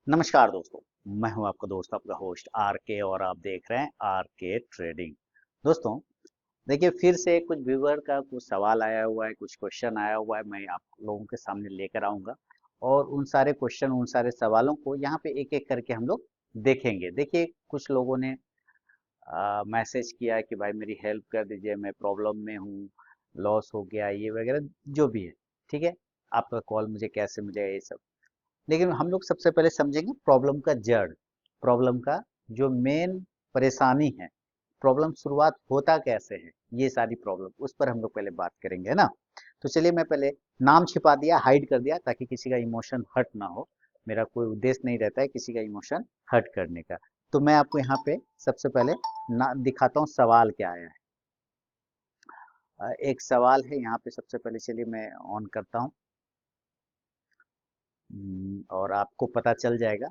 नमस्कार दोस्तों। मैं हूं आपका दोस्त, आपका होस्ट आर के, और आप देख रहे हैं आर के ट्रेडिंग। दोस्तों, देखिए, फिर से कुछ व्यूअर का कुछ सवाल आया हुआ है, कुछ क्वेश्चन आया हुआ है, मैं आप लोगों के सामने लेकर आऊंगा। और उन सारे क्वेश्चन, उन सारे सवालों को यहाँ पे एक एक करके हम लोग देखेंगे। देखिए, कुछ लोगों ने मैसेज किया कि भाई मेरी हेल्प कर दीजिए, मैं प्रॉब्लम में हूँ, लॉस हो गया, ये वगैरह जो भी है। ठीक है, आपका कॉल मुझे कैसे मिलेगा, ये सब। लेकिन हम लोग सबसे पहले समझेंगे प्रॉब्लम का जड़, प्रॉब्लम का जो मेन परेशानी है, प्रॉब्लम शुरुआत होता कैसे है, ये सारी प्रॉब्लम उस पर हम लोग पहले बात करेंगे, है ना। तो चलिए, मैं पहले नाम छिपा दिया, हाइड कर दिया, ताकि किसी का इमोशन हर्ट ना हो। मेरा कोई उद्देश्य नहीं रहता है किसी का इमोशन हर्ट करने का। तो मैं आपको यहाँ पे सबसे पहले ना दिखाता हूँ सवाल क्या आया है। एक सवाल है यहाँ पे, सबसे पहले चलिए मैं ऑन करता हूँ। और आपको पता चल जाएगा।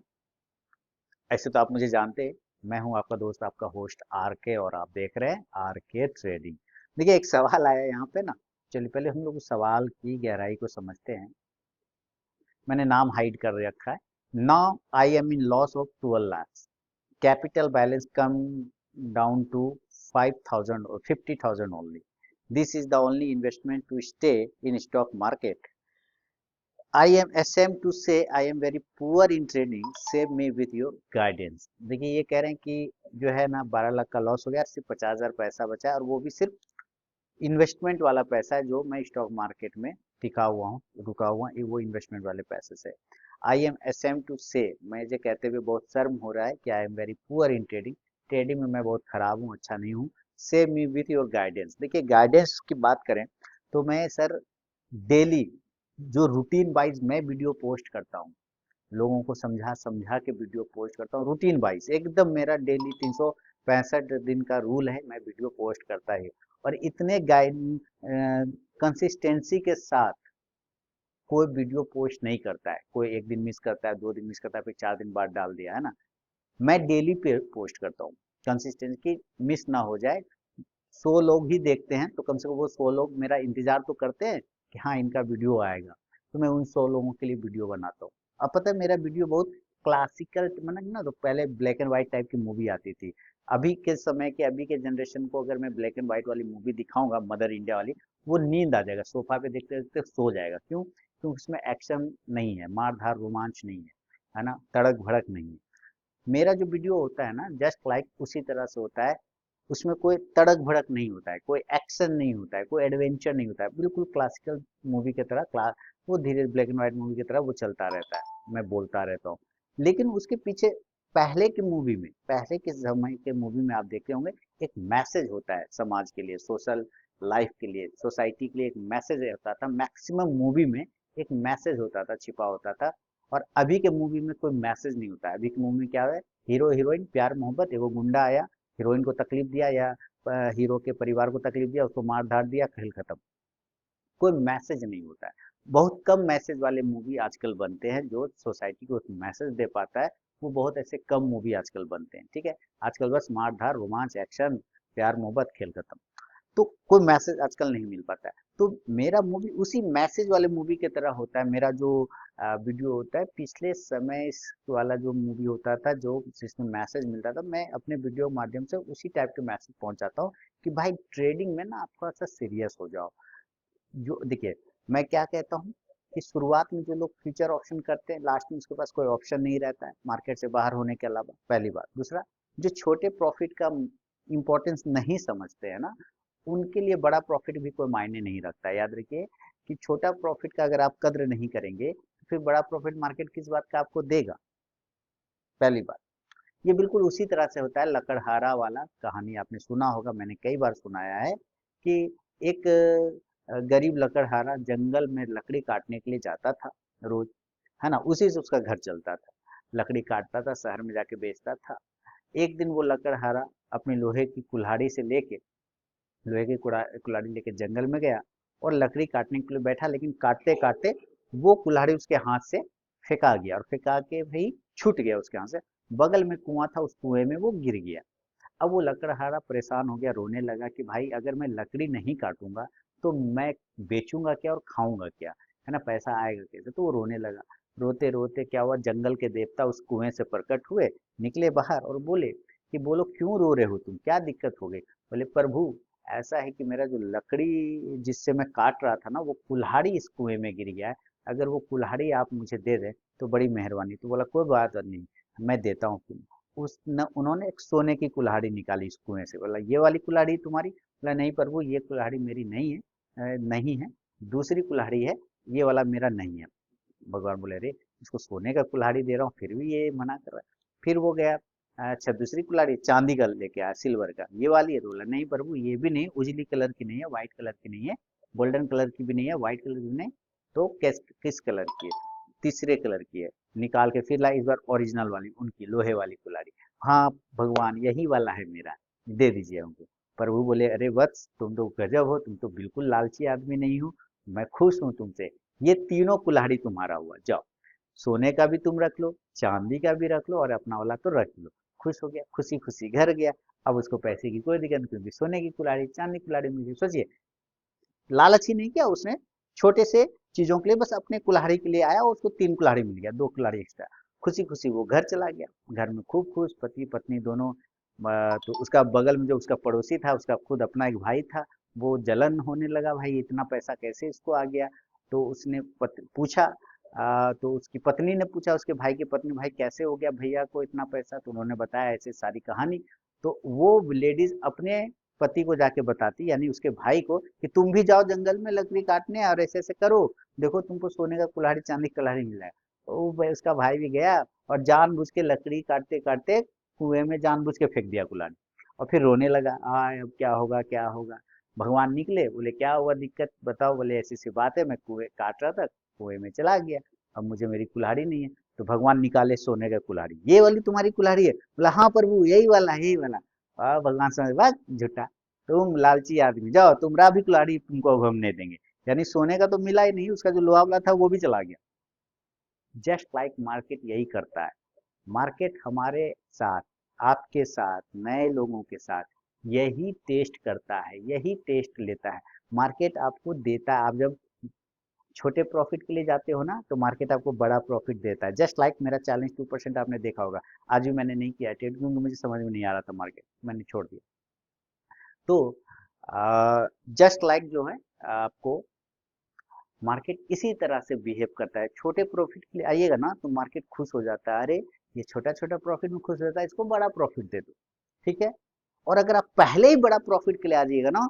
ऐसे तो आप मुझे जानते हैं, मैं हूं आपका दोस्त, आपका होस्ट आर के, और आप देख रहे हैं आर के ट्रेडिंग। देखिए, एक सवाल आया है यहाँ पे ना। चलिए पहले हम लोग उस सवाल की गहराई को समझते हैं। मैंने नाम हाइड कर रखा है। Now I am in loss of 12 lakhs, capital balance come down to 5,000 और 50,000 only. This is the only investment to stay in stock market. I am ashamed to say I am very poor in trading, save me with your guidance. देखिए, ये कह रहे हैं कि जो है ना, 12 लाख का लॉस हो गया, सिर्फ 50,000 पैसा बचा है, और वो भी सिर्फ इन्वेस्टमेंट वाला पैसा है जो मैं स्टॉक मार्केट में टिका हुआ हूँ, रुका हुआ हूँ, वो इन्वेस्टमेंट वाले पैसे से। आई एम ashamed टू से, मुझे कहते हुए बहुत शर्म हो रहा है कि आई am very poor in trading, trading में मैं बहुत खराब हूँ, अच्छा नहीं हूँ। Save me with your guidance. देखिए, गाइडेंस की बात करें तो मैं सर डेली जो रूटीन वाइज मैं वीडियो पोस्ट करता हूँ, लोगों को समझा समझा के वीडियो पोस्ट करता हूँ, रूटीन वाइज एकदम मेरा डेली 365 दिन का रूल है, मैं वीडियो पोस्ट करता ही। और इतने गाइड कंसिस्टेंसी के साथ कोई वीडियो पोस्ट नहीं करता है। कोई एक दिन मिस करता है, 2 दिन मिस करता है, फिर 4 दिन बाद डाल दिया, है ना। मैं डेली पे पोस्ट करता हूँ, कंसिस्टेंसी मिस ना हो जाए। 100 लोग ही देखते हैं तो कम से कम वो 100 लोग मेरा इंतजार तो करते हैं कि हाँ, इनका वीडियो आएगा। तो मैं उन 100 लोगों के लिए वीडियो बनाता हूँ। अब पता है, मेरा वीडियो बहुत क्लासिकल, मतलब ना, तो पहले ब्लैक एंड व्हाइट टाइप की मूवी आती थी। अभी के समय के, अभी के जनरेशन को अगर मैं ब्लैक एंड व्हाइट वाली मूवी दिखाऊंगा, मदर इंडिया वाली, वो नींद आ जाएगा, सोफा पे देखते देखते सो जाएगा। क्यों? क्योंकि उसमें एक्शन नहीं है, मार धार रोमांच नहीं है ना, तड़क भड़क नहीं है। मेरा जो वीडियो होता है ना, जस्ट लाइक उसी तरह से होता है। उसमें कोई तड़क भड़क नहीं होता है, कोई एक्शन नहीं होता है, कोई एडवेंचर नहीं होता है, बिल्कुल क्लासिकल मूवी की तरह, क्लास वो धीरे ब्लैक एंड व्हाइट मूवी की तरह वो चलता रहता है, मैं बोलता रहता हूँ। लेकिन उसके पीछे, पहले की मूवी में, पहले के समय के मूवी में आप देखते होंगे, एक मैसेज होता है समाज के लिए, सोशल लाइफ के लिए, सोसाइटी के लिए एक मैसेज होता था। मैक्सिमम मूवी में एक मैसेज होता था, छिपा होता था। और अभी के मूवी में कोई मैसेज नहीं होता है। अभी की मूवी में क्या है, हीरो हीरोइन, प्यार मोहब्बत, एगो गुंडा आया, हीरोइन को तकलीफ दिया, या हीरो के परिवार को तकलीफ दिया, उसको मार धाड़ दिया, खेल खत्म। कोई मैसेज नहीं होता है। बहुत कम मैसेज वाले मूवी आजकल बनते हैं, जो सोसाइटी को मैसेज दे पाता है। वो बहुत ऐसे कम मूवी आजकल बनते हैं। ठीक है, आजकल बस मार धाड़, रोमांच, एक्शन, प्यार मोहब्बत, खेल खत्म। तो कोई मैसेज आजकल नहीं मिल पाता है। तो मेरा मूवी उसी मैसेज वाले मूवी की तरह होता है। मेरा जो वीडियो होता है, पिछले समय वाला जो मूवी होता था, जो जिसमें मैसेज मिलता था, मैं अपने वीडियो माध्यम से उसी टाइप के मैसेज पहुंचाता हूँ कि भाई, ट्रेडिंग में ना आप थोड़ा सा सीरियस हो जाओ। जो देखिए, मैं क्या कहता हूँ कि शुरुआत में जो लोग फ्यूचर ऑप्शन करते हैं, लास्ट में उसके पास कोई ऑप्शन नहीं रहता है मार्केट से बाहर होने के अलावा, पहली बात। दूसरा, जो छोटे प्रॉफिट का इंपॉर्टेंस नहीं समझते हैं ना, उनके लिए बड़ा प्रॉफिट भी कोई मायने नहीं रखता है। याद रखिए कि छोटा प्रॉफिट का अगर आप कद्र नहीं करेंगे, तो फिर बड़ा प्रॉफिट मार्केट किस बात का आपको देगा, पहली बात। ये बिल्कुल उसी तरह से होता है, लकड़हारा वाला कहानी आपने सुना होगा, मैंने कई बार सुनाया है कि एक गरीब लकड़हारा जंगल में लकड़ी काटने के लिए जाता था रोज, है ना। उसी से उसका घर चलता था, लकड़ी काटता था, शहर में जाके बेचता था। एक दिन वो लकड़हारा अपनी लोहे की कुल्हाड़ी से लेके, लोहे की कुल्हाड़ी लेके जंगल में गया, और लकड़ी काटने के लिए बैठा। लेकिन काटते काटते वो कुल्हाड़ी उसके हाथ से फेंका गया, और फेंका के भाई छूट गया उसके हाथ से। बगल में कुआं था, उस कुएं में वो गिर गया। अब वो लकड़हारा परेशान हो गया, रोने लगा कि भाई, अगर मैं लकड़ी नहीं काटूंगा तो मैं बेचूंगा क्या और खाऊंगा क्या, है ना, पैसा आएगा कैसे। तो वो रोने लगा। रोते रोते क्या हुआ, जंगल के देवता उस कुएं से प्रकट हुए, निकले बाहर और बोले कि बोलो क्यों रो रहे हो तुम, क्या दिक्कत हो गई। बोले प्रभु ऐसा है कि मेरा जो लकड़ी जिससे मैं काट रहा था ना, वो कुल्हाड़ी इस कुएं में गिर गया है, अगर वो कुल्हाड़ी आप मुझे दे दें तो बड़ी मेहरबानी। तो बोला कोई बात नहीं, मैं देता हूँ। उन्होंने एक सोने की कुल्हाड़ी निकाली इस कुएं से। बोला ये वाली कुल्हाड़ी तुम्हारी? बोला नहीं प्रभु, ये कुल्हाड़ी मेरी नहीं है, नहीं है, दूसरी कुल्हाड़ी है, ये वाला मेरा नहीं है। भगवान बोले अरे इसको सोने का कुल्हाड़ी दे रहा हूँ फिर भी ये मना कर रहा है। फिर वो गया, अच्छा दूसरी कुल्हाड़ी चांदी का लेके आया, सिल्वर का, ये वाली है? तो बोला नहीं प्रभु, ये भी नहीं, उजली कलर की नहीं है, व्हाइट कलर की नहीं है, गोल्डन कलर की भी नहीं है, व्हाइट कलर की भी नहीं। तो किस किस कलर की है? तीसरे कलर की है। निकाल के फिर ला, इस बार ओरिजिनल वाली उनकी लोहे वाली कुल्हाड़ी। हाँ भगवान यही वाला है मेरा, दे दीजिए हमको। प्रभु बोले अरे वत्स तुम तो गजब हो, तुम तो बिल्कुल लालची आदमी नहीं हो, मैं खुश हूं तुमसे, ये तीनों कुल्हाड़ी तुम्हारा हुआ, जाओ सोने का भी तुम रख लो, चांदी का भी रख लो, और अपना वाला तो रख लो। खुश हो गया, खुशी खुशी घर गया। अब उसको पैसे की कोई दिक्कत नहीं, क्योंकि सोने की कुल्हाड़ी चांदी की कुल्हाड़ी मिल गई। सोचिए लालच ही नहीं किया उसने, छोटे से चीजों के लिए बस अपने कुल्हाड़ी के लिए आया और उसको 3 कुल्हाड़ी मिल गया, 2 कुल्हाड़ी एक्स्ट्रा। खुशी खुशी वो घर चला गया, घर में खूब खुश, पति पत्नी दोनों। तो उसका बगल में जो उसका पड़ोसी था, उसका खुद अपना एक भाई था, वो जलन होने लगा, भाई इतना पैसा कैसे इसको आ गया। तो उसने पूछा, तो उसकी पत्नी ने पूछा उसके भाई की पत्नी, भाई कैसे हो गया भैया को इतना पैसा? तो उन्होंने बताया ऐसे सारी कहानी। तो वो लेडीज अपने पति को जाके बताती, यानी उसके भाई को, कि तुम भी जाओ जंगल में लकड़ी काटने और ऐसे ऐसे करो, देखो तुमको सोने का कुल्हाड़ी चांदी का कुल्हाड़ी मिला है। तो उसका भाई भी गया और जानबूझ के लकड़ी काटते काटते कुएं में जानबूझ के फेंक दिया कुल्हाड़ी, और फिर रोने लगा, अब क्या होगा क्या होगा। भगवान निकले, बोले क्या हुआ दिक्कत बताओ। बोले ऐसी सी बात है, मैं कुएं काट रहा था, कुएं में चला गया, अब मुझे मेरी कुल्हाड़ी नहीं है। तो भगवान निकाले सोने का कुल्हाड़ी, ये वाली तुम्हारी कुल्हाड़ी है? बोला हाँ प्रभु यही वाला है, यही वाला। भगवान समझ वाह झूठा, तुम लालची आदमी, जाओ तुम्हारा भी कुल्हाड़ी तुमको अब हम नहीं देंगे। यानी सोने का तो मिला ही नहीं, उसका जो लोहा वाला था वो भी चला गया। जस्ट लाइक मार्केट यही करता है। मार्केट हमारे साथ, आपके साथ, नए लोगों के साथ यही टेस्ट करता है, यही टेस्ट लेता है। मार्केट आपको देता है, आप जब छोटे प्रॉफिट के लिए जाते हो ना, तो मार्केट आपको बड़ा प्रॉफिट देता है। जस्ट लाइक मेरा चैलेंज 2% आपने देखा होगा, आज भी मैंने नहीं किया ट्रेड, क्योंकि मुझे समझ में नहीं आ रहा था मार्केट, मैंने छोड़ दिया। तो जस्ट लाइक जो है आपको मार्केट इसी तरह से बिहेव करता है। छोटे प्रॉफिट के लिए आइएगा ना तो मार्केट खुश हो जाता है, अरे ये छोटा छोटा प्रॉफिट में खुश रहता है, इसको बड़ा प्रॉफिट दे दो, ठीक है। और अगर आप पहले ही बड़ा प्रॉफिट के लिए आ जाइएगा ना,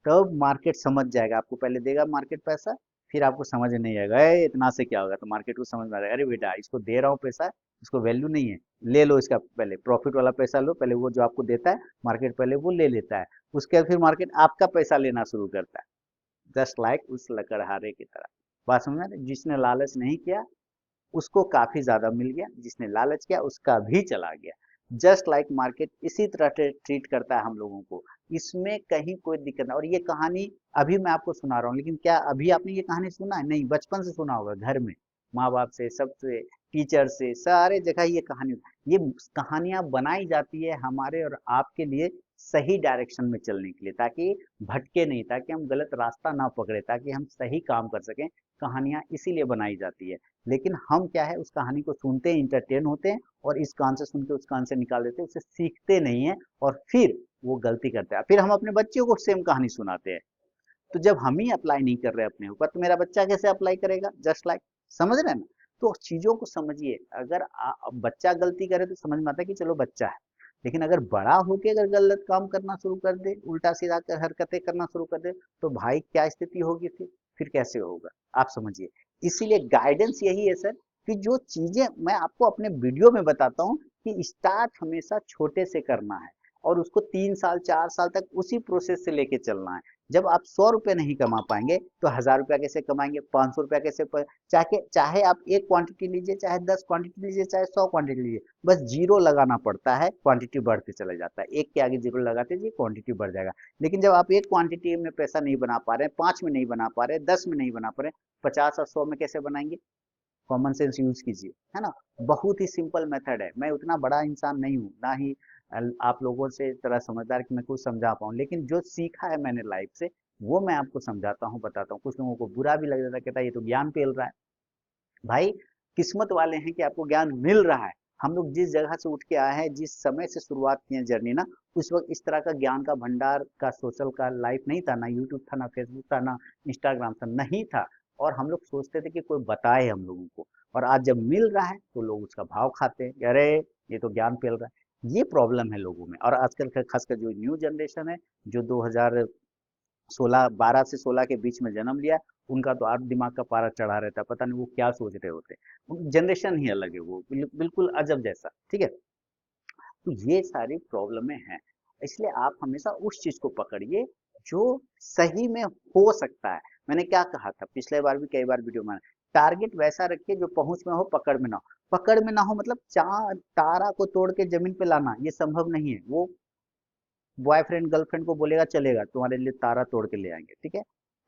तब मार्केट समझ जाएगा, आपको पहले देगा मार्केट पैसा, फिर आपको समझ नहीं आएगा इतना से क्या होगा, तो मार्केट को समझ में आ जाएगा अरे बेटा इसको दे रहा हूँ पैसा, इसको वैल्यू नहीं है, ले लो इसका पहले प्रॉफिट वाला पैसा लो, पहले वो जो आपको देता है मार्केट पहले वो ले लेता है, उसके बाद फिर मार्केट आपका पैसा लेना शुरू करता है। जस्ट लाइक उस लकड़हारे की तरह। बात समझ में आ रही? जिसने लालच नहीं किया उसको काफी ज्यादा मिल गया, जिसने लालच किया उसका भी चला गया। जस्ट लाइक मार्केट इसी तरह ट्रीट करता है हम लोगों को, इसमें कहीं कोई दिक्कत नहीं। और ये कहानी अभी मैं आपको सुना रहा हूँ, लेकिन क्या अभी आपने ये कहानी सुना है? नहीं, बचपन से सुना होगा, घर में माँ बाप से, सबसे, टीचर से, सारे जगह ये कहानी, ये कहानियां बनाई जाती है हमारे और आपके लिए सही डायरेक्शन में चलने के लिए, ताकि भटके नहीं, ताकि हम गलत रास्ता ना पकड़े, ताकि हम सही काम कर सकें। कहानियां इसीलिए बनाई जाती है। लेकिन हम क्या है, उस कहानी को सुनते हैं, इंटरटेन होते हैं, और इस कान से सुन के उस कान से निकाल देते हैं, उसे सीखते नहीं है, और फिर वो गलती करते हैं, फिर हम अपने बच्चों को सेम कहानी सुनाते हैं। तो जब हम ही अप्लाई नहीं कर रहे अपने ऊपर, तो मेरा बच्चा कैसे अप्लाई करेगा? जस्ट लाइक, समझ रहे हैं ना? तो चीजों को समझिए, अगर बच्चा गलती करे तो समझ में आता है कि चलो बच्चा है, लेकिन अगर बड़ा होके अगर गलत काम करना शुरू कर दे, उल्टा सीधा हरकतें करना शुरू कर दे, तो भाई क्या स्थिति होगी फिर कैसे होगा, आप समझिए। इसीलिए गाइडेंस यही है सर, कि जो चीजें मैं आपको अपने वीडियो में बताता हूँ, कि स्टार्ट हमेशा छोटे से करना है, और उसको 3 साल 4 साल तक उसी प्रोसेस से लेके चलना है। जब आप 100 रुपये नहीं कमा पाएंगे तो 1000 रुपया कैसे कमाएंगे, 500 रुपया कैसे चाहे चाहे आप एक क्वांटिटी लीजिए, चाहे 10 क्वांटिटी लीजिए, चाहे 100 क्वांटिटी लीजिए, बस जीरो लगाना पड़ता है, क्वांटिटी बढ़ते चला जाता है। एक के आगे जीरो लगाते जाइए, क्वांटिटी बढ़ जाएगा। लेकिन जब आप एक क्वांटिटी में पैसा नहीं बना पा रहे, 5 में नहीं बना पा रहे, 10 में नहीं बना पा रहे, 50 और 100 में कैसे बनाएंगे? कॉमन सेंस यूज कीजिए, है ना। बहुत ही सिंपल मेथड है, मैं उतना बड़ा इंसान नहीं हूँ, ना ही आप लोगों से तरह समझदार कि मैं कुछ समझा पाऊँ, लेकिन जो सीखा है मैंने लाइफ से, वो मैं आपको समझाता हूँ, बताता हूँ। कुछ लोगों को बुरा भी लग जाता है, कहता है ये तो ज्ञान पेल रहा है। भाई किस्मत वाले हैं कि आपको ज्ञान मिल रहा है। हम लोग जिस जगह से उठ के आए हैं, जिस समय से शुरुआत की है जर्नी ना, उस वक्त इस तरह का ज्ञान का भंडार का सोशल का लाइफ नहीं था, ना यूट्यूब था, ना फेसबुक था, ना इंस्टाग्राम था, नहीं था। और हम लोग सोचते थे कि कोई बताए हम लोगों को, और आज जब मिल रहा है तो लोग उसका भाव खाते हैं कि अरे ये तो ज्ञान फैल रहा है। ये प्रॉब्लम है लोगों में। और आजकल का खासकर जो न्यू जनरेशन है, जो 2016 12 से 16 के बीच में जन्म लिया, उनका तो आप दिमाग का पारा चढ़ा रहता है, पता नहीं वो क्या सोच रहे होते हैं। जनरेशन ही अलग है, वो बिल्कुल अजब जैसा। ठीक है, तो ये सारी प्रॉब्लमें हैं। इसलिए आप हमेशा उस चीज को पकड़िए जो सही में हो सकता है। मैंने क्या कहा था पिछले बार भी कई बार वीडियो में, टारगेट वैसा रखिए जो पहुंच में हो, पकड़ में ना हो। पकड़ में ना हो मतलब चांद तारा को तोड़ के जमीन पे लाना ये संभव नहीं है। वो बॉयफ्रेंड गर्लफ्रेंड को बोलेगा चलेगा, तुम्हारे लिए तारा तोड़ के ले आएंगे, ठीक है।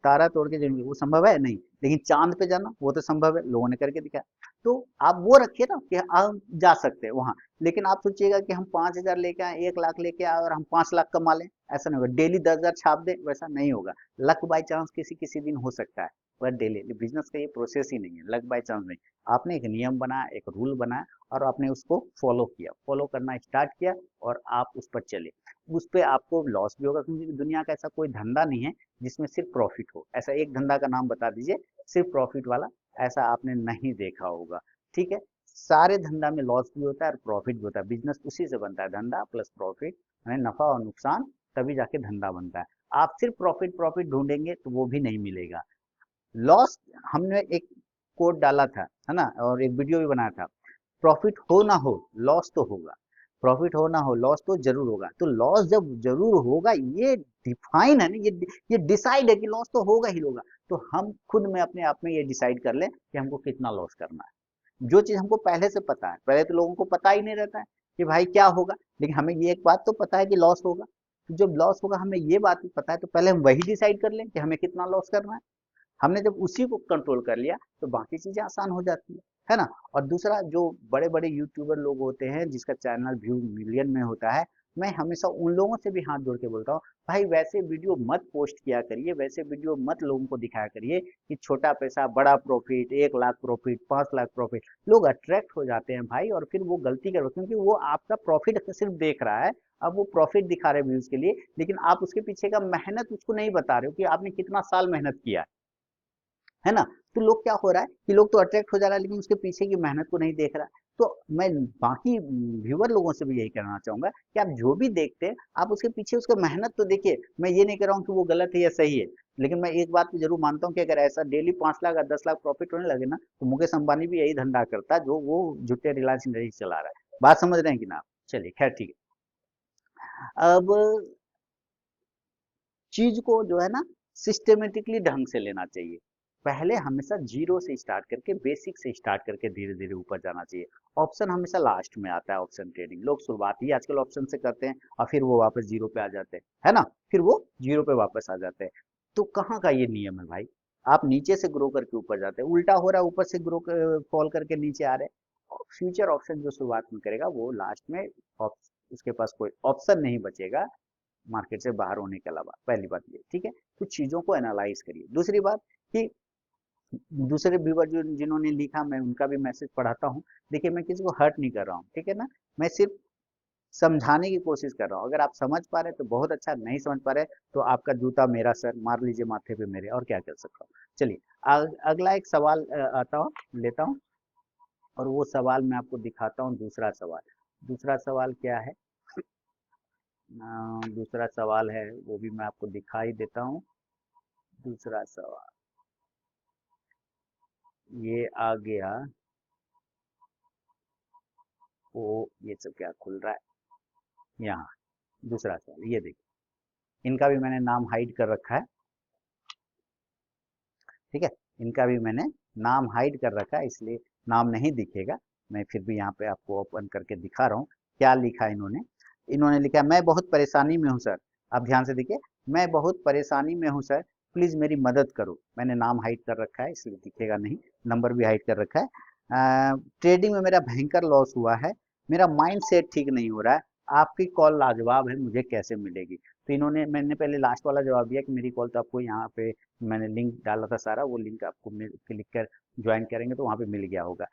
तारा तोड़ के जमीन, वो संभव है नहीं। लेकिन चांद पे जाना वो तो संभव है, लोगों ने करके दिखाया। तो आप वो रखिए ना कि हम जा सकते हैं वहां। लेकिन आप सोचिएगा कि हम 5,000 लेके आए, 1 लाख लेके आए और हम 5 लाख कमा लें, ऐसा नहीं होगा। डेली 10,000 छाप दे, वैसा नहीं होगा। लक बाई चांस किसी किसी दिन हो सकता है, पर डेली बिजनेस का ये प्रोसेस ही नहीं है, लक बाई चांस नहीं। आपने एक नियम बनाया, एक रूल बनाया, और आपने उसको फॉलो किया, फॉलो करना स्टार्ट किया, और आप उस पर चले। उस पे आपको लॉस भी होगा, क्योंकि दुनिया का ऐसा कोई धंधा नहीं है जिसमें सिर्फ प्रॉफिट हो। ऐसा एक धंधा का नाम बता दीजिए सिर्फ प्रॉफिट वाला, ऐसा आपने नहीं देखा होगा। ठीक है, सारे धंधा में लॉस भी होता है और प्रॉफिट भी होता है। बिजनेस उसी से बनता है, धंधा प्लस प्रॉफिट, यानी नफा और नुकसान, तभी जाके धंधा बनता है। आप सिर्फ प्रॉफिट प्रॉफिट ढूंढेंगे तो वो भी नहीं मिलेगा। लॉस, हमने एक कोड डाला था, है ना, और एक वीडियो भी बनाया था। प्रॉफिट हो ना हो, लॉस तो होगा। प्रॉफिट हो ना हो, लॉस तो जरूर होगा। तो लॉस जब जरूर होगा, ये डिफाइन है ना, ये डिसाइड है कि लॉस तो होगा ही होगा। तो हम खुद में अपने आप में ये डिसाइड कर लें कि हमको कितना लॉस करना है। जो चीज हमको पहले से पता है, पहले तो लोगों को पता ही नहीं रहता है कि भाई क्या होगा, लेकिन हमें ये एक बात तो पता है कि लॉस होगा। तो जब लॉस होगा, हमें ये बात भी पता है, तो पहले हम वही डिसाइड कर लें कि हमें कितना लॉस करना है। हमने जब उसी को कंट्रोल कर लिया तो बाकी चीजें आसान हो जाती है ना। और दूसरा, जो बड़े बड़े यूट्यूबर लोग होते हैं जिसका चैनल व्यू मिलियन में होता है, मैं हमेशा उन लोगों से भी हाथ जोड़ के बोलता हूँ, भाई वैसे वीडियो मत पोस्ट किया करिए, वैसे वीडियो मत लोगों को दिखाया करिए कि छोटा पैसा बड़ा profit, 1 lakh profit, 5 lakh profit. लोग अट्रैक्ट हो जाते हैं भाई, और फिर वो गलती कर, क्योंकि वो आपका प्रॉफिट सिर्फ देख रहा है। अब वो प्रॉफिट दिखा रहे हैं व्यूज के लिए, लेकिन आप उसके पीछे का मेहनत उसको नहीं बता रहे हो कि आपने कितना साल मेहनत किया है ना। तो लोग क्या हो रहा है कि लोग तो अट्रैक्ट हो जा रहा है, लेकिन उसके पीछे की मेहनत को नहीं देख रहा है। तो मैं बाकी व्यूअर लोगों से भी यही कहना चाहूंगा कि आप जो भी देखते हैं, आप उसके पीछे उसका मेहनत तो देखिए। मैं ये नहीं कह रहा हूँ कि वो गलत है या सही है, लेकिन मैं एक बात तो जरूर मानता हूँ कि अगर ऐसा डेली 5 लाख या 10 लाख प्रॉफिट होने लगे ना, तो मुकेश अंबानी भी यही धंधा करता है जो वो झूठे रिलायंस इंडस्ट्री चला रहा है। बात समझ रहे हैं कि ना आप? चलिए खैर ठीक है। अब चीज को जो है ना सिस्टमेटिकली ढंग से लेना चाहिए। पहले हमेशा जीरो से स्टार्ट करके, बेसिक से स्टार्ट करके धीरे धीरे ऊपर जाना चाहिए। ऑप्शन हमेशा लास्ट में आता है। ऑप्शन ट्रेडिंग लोग शुरुआत ही आजकल ऑप्शन से करते हैं, और फिर वो वापस जीरो पे आ जाते हैं, है ना। फिर वो जीरो पे वापस आ जाते हैं। तो कहाँ का ये नियम है भाई? आप नीचे से ग्रो करके ऊपर जाते हैं, उल्टा हो रहा है, ऊपर से ग्रो फॉल करके नीचे आ रहे हैं। फ्यूचर ऑप्शन जो शुरुआत में करेगा वो लास्ट में उसके पास कोई ऑप्शन नहीं बचेगा मार्केट से बाहर होने के अलावा। पहली बात ये, ठीक है। तो चीजों को एनालाइज करिए। दूसरी बात कि दूसरे व्यूवर जो जिन्होंने लिखा, मैं उनका भी मैसेज पढ़ाता हूँ। देखिए, मैं किसी को हर्ट नहीं कर रहा हूँ, ठीक है ना। मैं सिर्फ समझाने की कोशिश कर रहा हूँ। अगर आप समझ पा रहे तो बहुत अच्छा, नहीं समझ पा रहे तो आपका जूता मेरा सर, मार लीजिए माथे पे मेरे, और क्या कर सकता हूँ। चलिए, अगला एक सवाल आता हूँ, लेता हूँ, और वो सवाल मैं आपको दिखाता हूँ। दूसरा सवाल, दूसरा सवाल क्या है? दूसरा सवाल है, वो भी मैं आपको दिखाई देता हूँ। दूसरा सवाल ये आ गया। वो ये सब क्या खुल रहा है यहाँ? दूसरा सवाल ये देखिए, इनका भी मैंने नाम हाइड कर रखा है, ठीक है। इनका भी मैंने नाम हाइड कर रखा है, इसलिए नाम नहीं दिखेगा। मैं फिर भी यहाँ पे आपको ओपन करके दिखा रहा हूँ। क्या लिखा है इन्होंने? इन्होंने लिखा, मैं बहुत परेशानी में हूँ सर। आप ध्यान से देखिए, मैं बहुत परेशानी में हूँ सर, प्लीज मेरी मदद करो। मैंने नाम हाइड कर रखा है इसलिए दिखेगा नहीं, नंबर भी हाइड कर रखा है। ट्रेडिंग में मेरा भयंकर लॉस हुआ है, मेरा माइंड सेट ठीक नहीं हो रहा है, आपकी कॉल लाजवाब है, मुझे कैसे मिलेगी? तो इन्होंने, मैंने पहले लास्ट वाला जवाब दिया कि मेरी कॉल तो आपको यहाँ पे, मैंने लिंक डाला था सारा, वो लिंक आपको क्लिक कर ज्वाइन करेंगे तो वहाँ पे मिल गया होगा।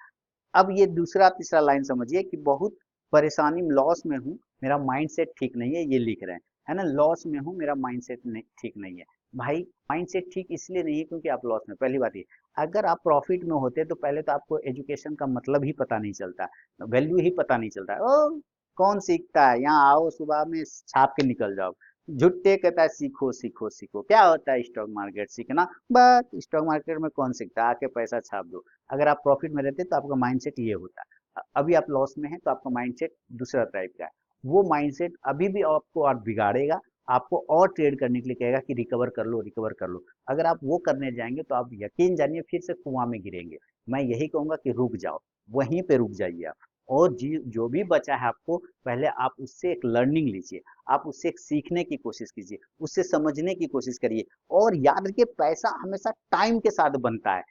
अब ये दूसरा तीसरा लाइन समझिए कि बहुत परेशानी में, लॉस में हूँ, मेरा माइंडसेट ठीक नहीं है, ये लिख रहे हैं, है ना। लॉस में हूँ, मेरा माइंडसेट नहीं ठीक नहीं है। भाई माइंडसेट ठीक इसलिए नहीं है क्योंकि आप लॉस में, पहली बात ये, अगर आप प्रॉफिट में होते तो पहले तो आपको एजुकेशन का मतलब ही पता नहीं चलता, वैल्यू ही पता नहीं चलता। ओ कौन सीखता है, यहाँ आओ सुबह में छाप के निकल जाओ। झुट्टे कहता है सीखो सीखो सीखो, क्या होता है स्टॉक मार्केट सीखना, बस स्टॉक मार्केट में कौन सीखता है, आके पैसा छाप दो। अगर आप प्रॉफिट में रहते तो आपका माइंडसेट ये होता। अभी आप लॉस में हैं तो आपका माइंडसेट दूसरा टाइप का है। वो माइंडसेट अभी भी आपको और बिगाड़ेगा, आपको और ट्रेड करने के लिए कहेगा कि रिकवर कर लो रिकवर कर लो। अगर आप वो करने जाएंगे तो आप यकीन जानिए फिर से कुआं में गिरेंगे। मैं यही कहूंगा कि रुक जाओ, वहीं पे रुक जाइए आप। और जी जो भी बचा है आपको, पहले आप उससे एक लर्निंग लीजिए, आप उससे एक सीखने की कोशिश कीजिए, उससे समझने की कोशिश करिए। और याद रखिए पैसा हमेशा टाइम के साथ बनता है,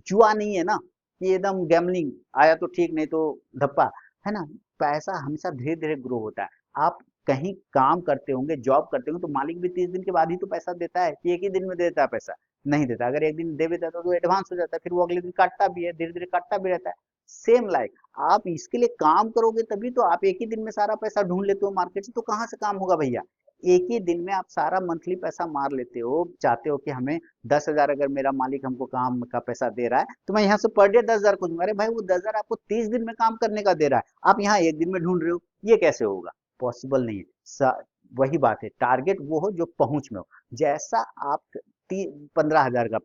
जुआ नहीं है ना कि एकदम गैमलिंग, आया तो ठीक नहीं तो धप्पा, है ना। पैसा हमेशा धीरे धीरे ग्रो होता है। आप कहीं काम करते होंगे, जॉब करते होंगे, तो मालिक भी 30 दिन के बाद ही तो पैसा देता है कि एक ही दिन में देता है पैसा, नहीं देता। अगर एक दिन दे भी देता है तो एडवांस हो जाता है, फिर वो अगले दिन काटता भी है, धीरे धीरे काटता भी रहता है। सेम लाइक आप इसके लिए काम करोगे तभी तो, आप एक ही दिन में सारा पैसा ढूंढ लेते हो मार्केट से, तो कहाँ से काम होगा भैया। एक ही दिन में आप सारा मंथली पैसा मार लेते हो, चाहते हो कि हमें 10,000, अगर मेरा मालिक हमको काम का पैसा दे रहा है तो मैं यहाँ से पर डे 10,000 को दूंगा। अरे भाई वो 10,000 आपको 30 दिन में काम करने का दे रहा है, आप यहाँ एक दिन में ढूंढ रहे हो, ये कैसे होगा, पॉसिबल नहीं है। वही बात है, टारगेट वो हो जो पहुंच में हो। जैसा आप 15,000 का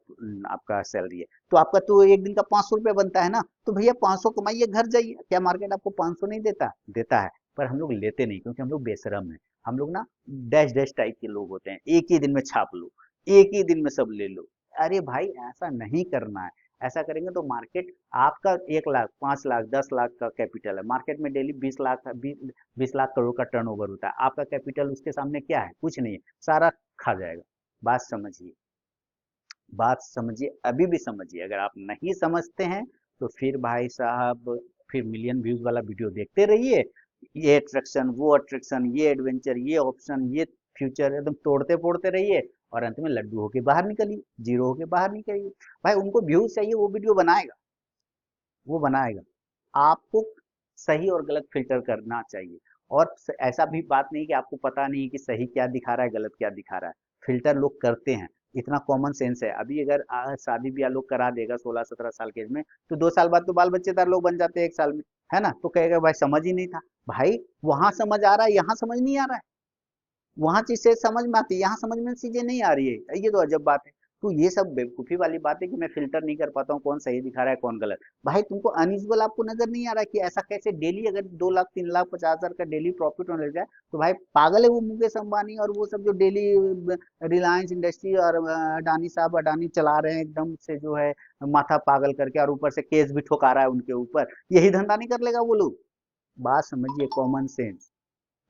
आपका सैलरी है, तो आपका तो एक दिन का 500 रुपये बनता है ना, तो भैया 500 कमाइए, घर जाइए। क्या मार्केट आपको 500 नहीं देता, देता है, पर हम लोग लेते नहीं क्योंकि हम लोग बेशरम है। हम लोग ना डैश डैश टाइप के लोग होते हैं, एक ही दिन में छाप लो, एक ही दिन में सब ले लो। अरे भाई ऐसा नहीं करना है। ऐसा करेंगे तो मार्केट आपका 1 लाख 5 लाख 10 लाख का कैपिटल है, मार्केट में डेली 20 लाख 20 लाख करोड़ का टर्नओवर होता है, आपका कैपिटल उसके सामने क्या है, कुछ नहीं है, सारा खा जाएगा। बात समझिए, बात समझिए, अभी भी समझिए। अगर आप नहीं समझते हैं तो फिर भाई साहब, फिर मिलियन व्यूज वाला वीडियो देखते रहिए, ये अट्रैक्शन वो अट्रैक्शन, ये एडवेंचर ये ऑप्शन ये फ्यूचर, एकदम तोड़ते फोड़ते रहिए, और अंत में लड्डू होके बाहर निकलिए, जीरो होके बाहर निकलिए। भाई उनको व्यूज चाहिए, वो वीडियो बनाएगा, वो बनाएगा। आपको सही और गलत फिल्टर करना चाहिए। और ऐसा भी बात नहीं कि आपको पता नहीं कि सही क्या दिखा रहा है गलत क्या दिखा रहा है, फिल्टर लोग करते हैं, इतना कॉमन सेंस है। अभी अगर शादी ब्याह लोग करा देगा 16-17 साल के एज में, तो 2 साल बाद तो बाल बच्चेदार लोग बन जाते हैं 1 साल में, है ना। तो कहेगा भाई समझ ही नहीं था। भाई वहां समझ आ रहा है, यहाँ समझ नहीं आ रहा है, वहां चीजें समझ में आती है, यहाँ समझ में चीजें नहीं आ रही है, ये तो अजब बात है। तो ये सब बेवकूफी वाली बात है कि मैं फिल्टर नहीं कर पाता हूँ कौन सही दिखा रहा है कौन गलत। भाई तुमको अनयूजुअल आपको नजर नहीं आ रहा है कि ऐसा कैसे डेली, अगर 2 लाख 3 लाख 50,000 का डेली प्रॉफिट होने लग जाए, तो भाई पागल है वो मुकेश अंबानी और वो सब जो डेली रिलायंस इंडस्ट्री और अडानी साहब अडानी चला रहे हैं एकदम से जो है, माथा पागल करके, और ऊपर से केस भी ठोका रहा है उनके ऊपर, यही धंधा नहीं कर लेगा वो लोग। बात समझिए, कॉमन सेंस।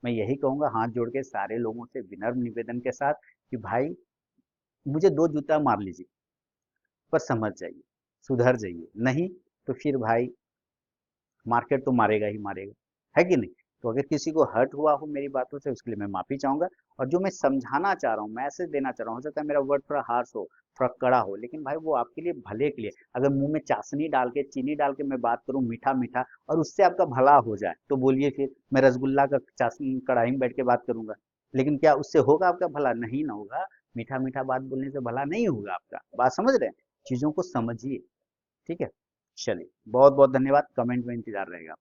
मैं यही कहूंगा हाथ जोड़ के सारे लोगों से विनम्र निवेदन के साथ कि भाई मुझे 2 जूता मार लीजिए, पर समझ जाइए, सुधर जाइए, नहीं तो फिर भाई मार्केट तो मारेगा ही मारेगा, है कि नहीं। तो अगर किसी को हर्ट हुआ हो मेरी बातों से, उसके लिए मैं माफी चाहूंगा। और जो मैं समझाना चाह रहा हूँ, मैसेज देना चाह रहा हूँ, हो सकता है मेरा वर्ड थोड़ा हार्श हो, थोड़ा कड़ा हो, लेकिन भाई वो आपके लिए भले के लिए। अगर मुंह में चाशनी डाल के चीनी डाल के मैं बात करूँ मीठा मीठा, और उससे आपका भला हो जाए, तो बोलिए फिर मैं रसगुल्ला का चाशनी कढ़ाई में बैठ के बात करूंगा, लेकिन क्या उससे होगा आपका भला, नहीं ना होगा। मीठा मीठा बात बोलने से भला नहीं होगा आपका। बात समझ रहे हैं, चीजों को समझिए, ठीक है। चलिए बहुत बहुत धन्यवाद, कमेंट में इंतजार रहेगा।